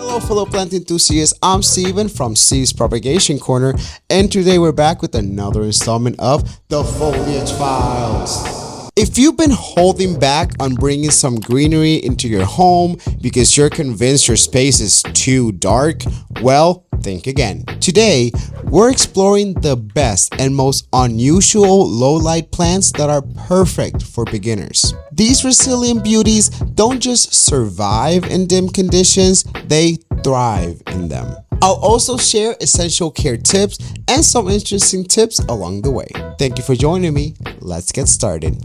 Hello fellow plant enthusiasts, I'm Steven from Steve's Propagation Corner, and today we're back with another installment of the Foliage Files. If you've been holding back on bringing some greenery into your home because you're convinced your space is too dark, well, think again. Today, we're exploring the best and most unusual low-light plants that are perfect for beginners. These resilient beauties don't just survive in dim conditions, they thrive in them. I'll also share essential care tips and some interesting tips along the way. Thank you for joining me. Let's get started.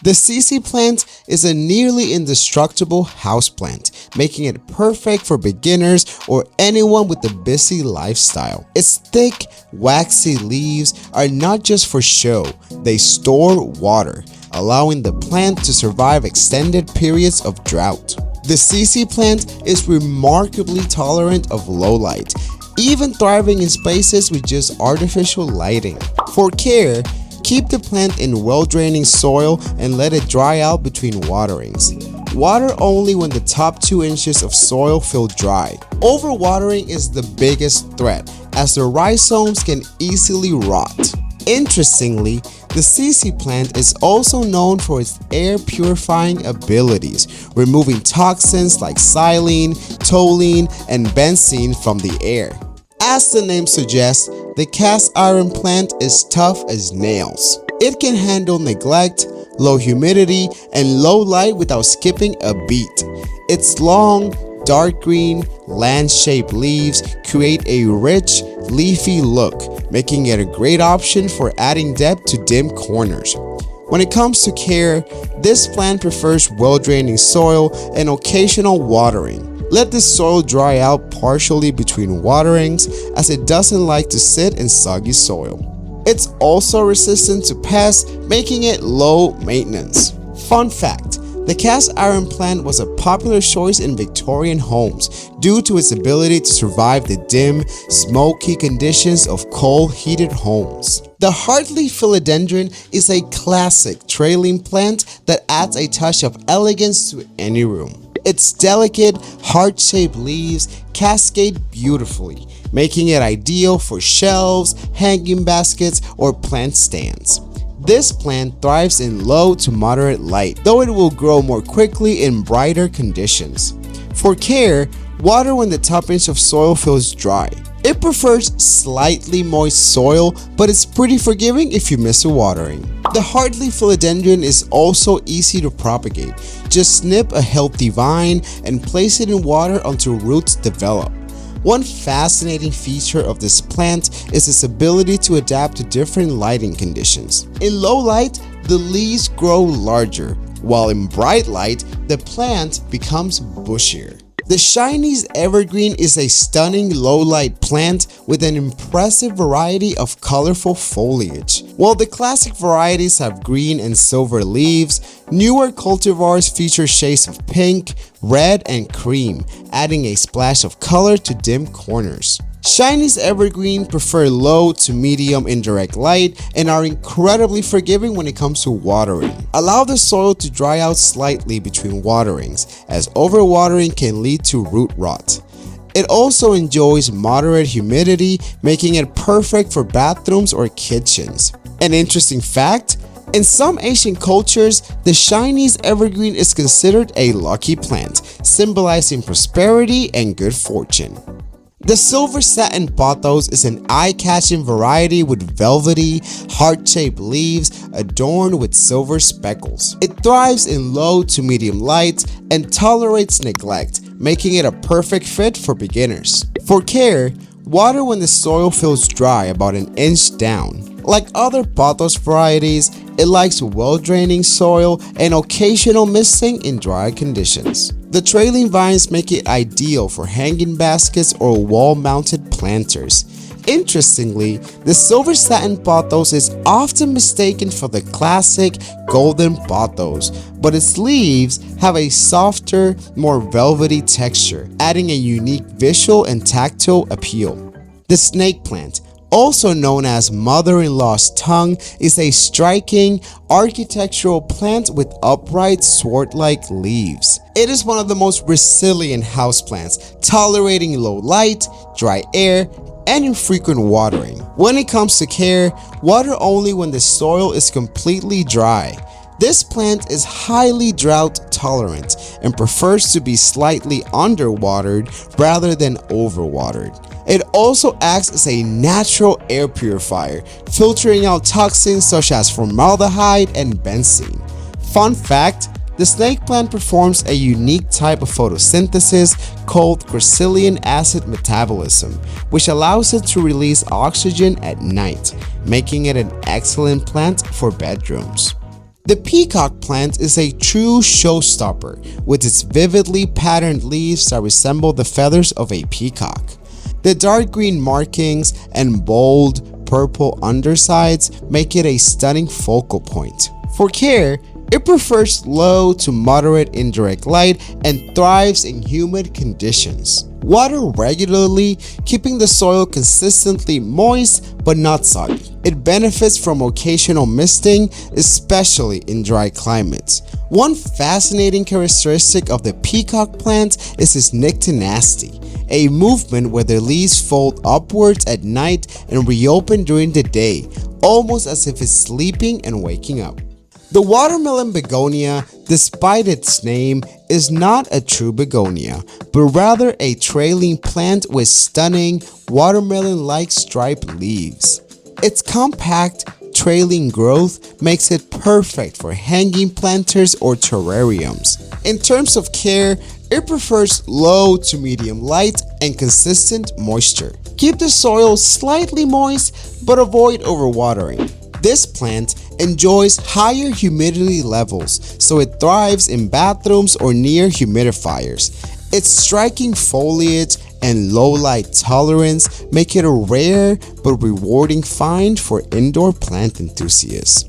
The CC plant is a nearly indestructible houseplant, making it perfect for beginners or anyone with a busy lifestyle. Its thick, waxy leaves are not just for show, they store water, allowing the plant to survive extended periods of drought. The CC plant is remarkably tolerant of low light, even thriving in spaces with just artificial lighting. For care, keep the plant in well-draining soil and let it dry out between waterings. Water only when the top 2 inches of soil feel dry. Overwatering is the biggest threat, as the rhizomes can easily rot. Interestingly, the CC plant is also known for its air purifying abilities, removing toxins like xylene, toluene, and benzene from the air. As the name suggests, the cast iron plant is tough as nails. It can handle neglect, low humidity, and low light without skipping a beat. Its long, dark green, land-shaped leaves create a rich, leafy look, making it a great option for adding depth to dim corners. When it comes to care, this plant prefers well-draining soil and occasional watering. Let the soil dry out partially between waterings, as it doesn't like to sit in soggy soil. It's also resistant to pests, making it low maintenance. Fun fact, the cast iron plant was a popular choice in Victorian homes due to its ability to survive the dim, smoky conditions of coal-heated homes. The hardleaf philodendron is a classic trailing plant that adds a touch of elegance to any room. Its delicate, heart-shaped leaves cascade beautifully, making it ideal for shelves, hanging baskets, or plant stands. This plant thrives in low to moderate light, though it will grow more quickly in brighter conditions. For care, water when the top inch of soil feels dry. It prefers slightly moist soil, but it's pretty forgiving if you miss a watering. The hardleaf philodendron is also easy to propagate. Just snip a healthy vine and place it in water until roots develop. One fascinating feature of this plant is its ability to adapt to different lighting conditions. In low light, the leaves grow larger, while in bright light, the plant becomes bushier. The Chinese evergreen is a stunning low-light plant with an impressive variety of colorful foliage. While the classic varieties have green and silver leaves, newer cultivars feature shades of pink, red, and cream, adding a splash of color to dim corners. Chinese evergreen prefer low to medium indirect light and are incredibly forgiving when it comes to watering. Allow the soil to dry out slightly between waterings, as overwatering can lead to root rot. It also enjoys moderate humidity, making it perfect for bathrooms or kitchens. An interesting fact: in some Asian cultures, the Chinese evergreen is considered a lucky plant, symbolizing prosperity and good fortune. The silver satin pothos is an eye-catching variety with velvety, heart-shaped leaves adorned with silver speckles. It thrives in low to medium light and tolerates neglect, making it a perfect fit for beginners. For care, water when the soil feels dry about an inch down. Like other pothos varieties, it likes well-draining soil and occasional misting in dry conditions. The trailing vines make it ideal for hanging baskets or wall-mounted planters. Interestingly, the silver satin pothos is often mistaken for the classic golden pothos, but its leaves have a softer, more velvety texture, adding a unique visual and tactile appeal. The snake plant, also known as mother-in-law's tongue, is a striking architectural plant with upright sword-like leaves. It is one of the most resilient houseplants, tolerating low light, dry air, and infrequent watering. When it comes to care, water only when the soil is completely dry. This plant is highly drought tolerant and prefers to be slightly underwatered rather than overwatered. It also acts as a natural air purifier, filtering out toxins such as formaldehyde and benzene. Fun fact: the snake plant performs a unique type of photosynthesis called cryptolic acid metabolism, which allows it to release oxygen at night, making it an excellent plant for bedrooms. The peacock plant is a true showstopper, with its vividly patterned leaves that resemble the feathers of a peacock. The dark green markings and bold purple undersides make it a stunning focal point. For care, it prefers low to moderate indirect light and thrives in humid conditions. Water regularly, keeping the soil consistently moist but not soggy. It benefits from occasional misting, especially in dry climates. One fascinating characteristic of the peacock plant is its nyctinasty, a movement where the leaves fold upwards at night and reopen during the day, almost as if it's sleeping and waking up. The watermelon begonia, despite its name, is not a true begonia, but rather a trailing plant with stunning watermelon-like striped leaves. Its compact, trailing growth makes it perfect for hanging planters or terrariums. In terms of care, it prefers low to medium light and consistent moisture. Keep the soil slightly moist, but avoid overwatering. This plant enjoys higher humidity levels, so it thrives in bathrooms or near humidifiers. Its striking foliage and low light tolerance make it a rare but rewarding find for indoor plant enthusiasts.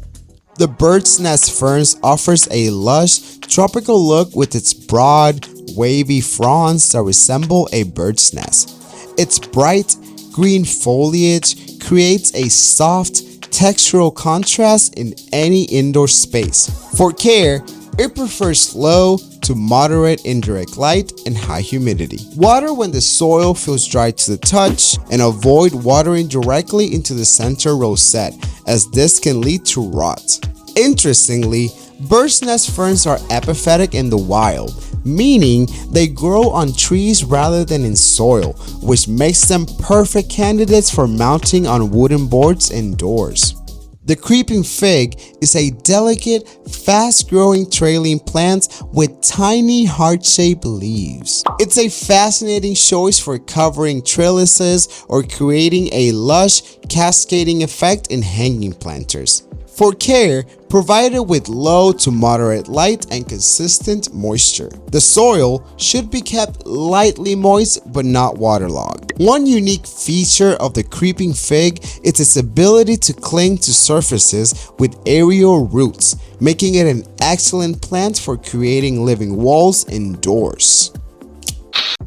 The bird's nest ferns offers a lush, tropical look with its broad, wavy fronds that resemble a bird's nest. Its bright green foliage creates a soft, textural contrast in any indoor space. For care, it prefers low to moderate indirect light and high humidity. Water when the soil feels dry to the touch, and avoid watering directly into the center rosette, as this can lead to rot. Interestingly, bird's nest ferns are epiphytic in the wild, meaning they grow on trees rather than in soil, which makes them perfect candidates for mounting on wooden boards indoors. The creeping fig is a delicate, fast-growing trailing plant with tiny heart-shaped leaves. It's a fascinating choice for covering trellises or creating a lush, cascading effect in hanging planters. For care, provide it with low to moderate light and consistent moisture. The soil should be kept lightly moist but not waterlogged. One unique feature of the creeping fig is its ability to cling to surfaces with aerial roots, making it an excellent plant for creating living walls indoors.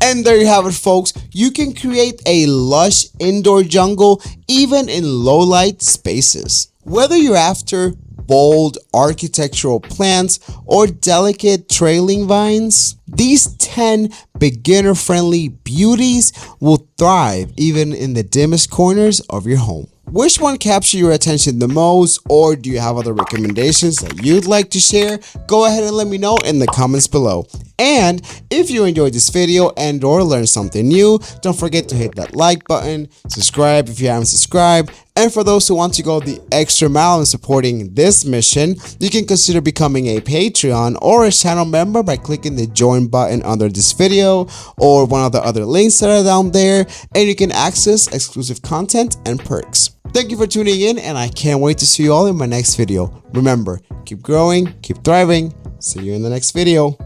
And there you have it, folks. You can create a lush indoor jungle even in low light spaces. Whether you're after bold architectural plants or delicate trailing vines, these 10 beginner-friendly beauties will thrive even in the dimmest corners of your home. Which one captured your attention the most, or do you have other recommendations that you'd like to share? Go ahead and let me know in the comments below. And if you enjoyed this video and or learned something new, don't forget to hit that like button, subscribe if you haven't subscribed, and for those who want to go the extra mile in supporting this mission, you can consider becoming a Patreon or a channel member by clicking the join button under this video or one of the other links that are down there, and you can access exclusive content and perks. Thank you for tuning in, and I can't wait to see you all in my next video. Remember, keep growing, keep thriving. See you in the next video.